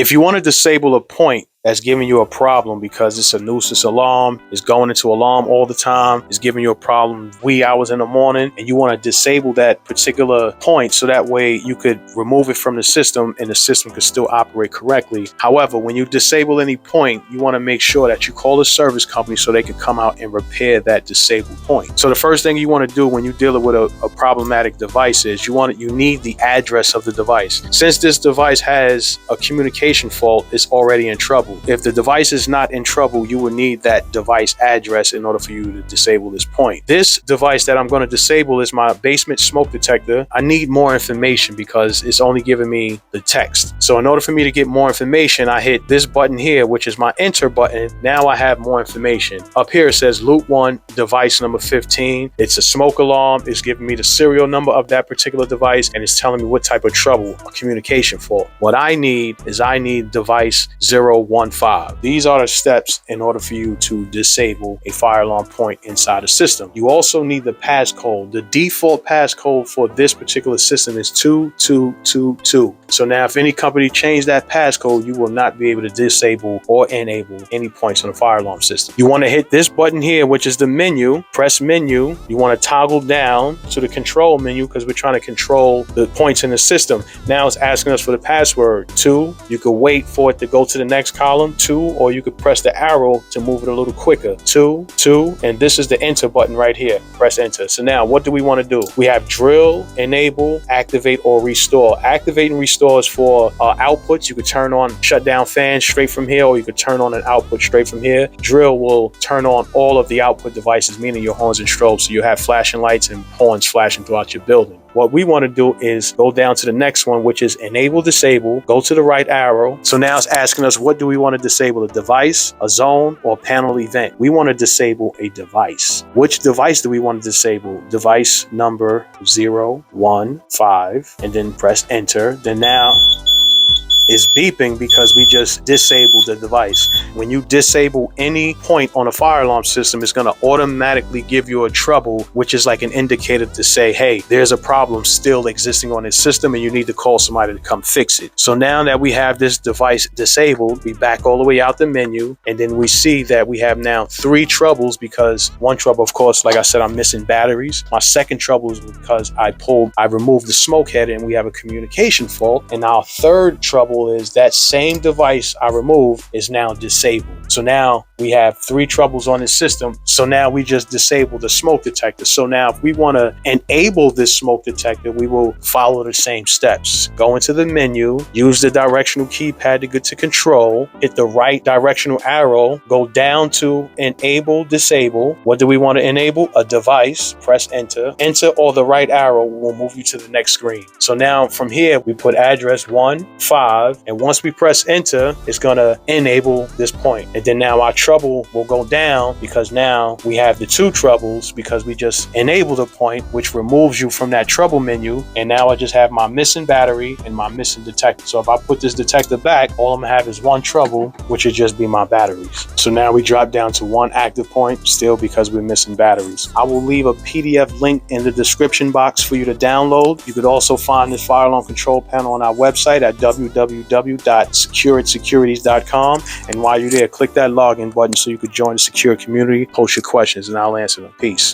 If you want to disable a point that's giving you a problem because it's a nuisance alarm, it's going into alarm all the time, it's giving you a problem wee hours in the morning, and you want to disable that particular point so that way you could remove it from the system and the system could still operate correctly. However, when you disable any point, you want to make sure that you call a service company so they can come out and repair that disabled point. So the first thing you want to do when you're dealing with a problematic device is you need the address of the device. Since this device has a communication fault, it's already in trouble. If the device is not in trouble, you will need that device address in order for you to disable this point. This device that I'm going to disable is my basement smoke detector. I need more information because it's only giving me the text. So in order for me to get more information, I hit this button here, which is my enter button. Now I have more information. Up here it says loop 1, device number 15. It's a smoke alarm. It's giving me the serial number of that particular device, and it's telling me what type of trouble, a communication fault. What I need is device 015. These are the steps in order for you to disable a fire alarm point inside a system. You also need the passcode. The default passcode for this particular system is 2222. So now if any company changed that passcode, you will not be able to disable or enable any points on the fire alarm system. You want to hit this button here, which is the menu. Press menu. You want to toggle down to the control menu because we're trying to control the points in the system. Now it's asking us for the password 2. You could wait for it to go to the next column 2, or you could press the arrow to move it a little quicker 2, and this is the enter button right here. Press enter. So now what do we want to do? We have drill, enable, activate, or restore. Activate and restore is for outputs. You could turn on shut down fans straight from here, or you could turn on an output straight from here. Drill will turn on all of the output devices, meaning your horns and strobes, so you have flashing lights and horns flashing throughout your building. What we want to do is go down to the next one, which is enable, disable, go to the right arrow. So now it's asking us, what do we want to disable? A device, a zone, or a panel event? We want to disable a device. Which device do we want to disable? Device number 015, and then press enter. Then now it's beeping because we just disabled the device. When you disable any point on a fire alarm system, it's going to automatically give you a trouble, which is like an indicator to say, hey, there's a problem still existing on this system and you need to call somebody to come fix it. So now that we have this device disabled, we back all the way out the menu, and then we see that we have now 3 troubles because one trouble, of course, like I said, I'm missing batteries. My second trouble is because I removed the smoke head and we have a communication fault. And our third trouble is that same device I removed is now disabled. So now we have 3 troubles on this system. So now we just disabled the smoke detector. So now if we want to enable this smoke detector, we will follow the same steps. Go into the menu, use the directional keypad to get to control, hit the right directional arrow, go down to enable, disable. What do we want to enable? A device. Press enter. Enter or the right arrow will move you to the next screen. So now from here, we put address 15, and once we press enter, it's going to enable this point. And then now our trouble will go down because now we have the 2 troubles because we just enabled a point, which removes you from that trouble menu. And now I just have my missing battery and my missing detector. So if I put this detector back, all I'm gonna have is 1 trouble, which would just be my batteries. So now we drop down to 1 active point still because we're missing batteries. I will leave a PDF link in the description box for you to download. You could also find this fire alarm control panel on our website at www.securedsecurities.com. And while you're there, click that login button so you could join the secure community, post your questions, and I'll answer them. Peace.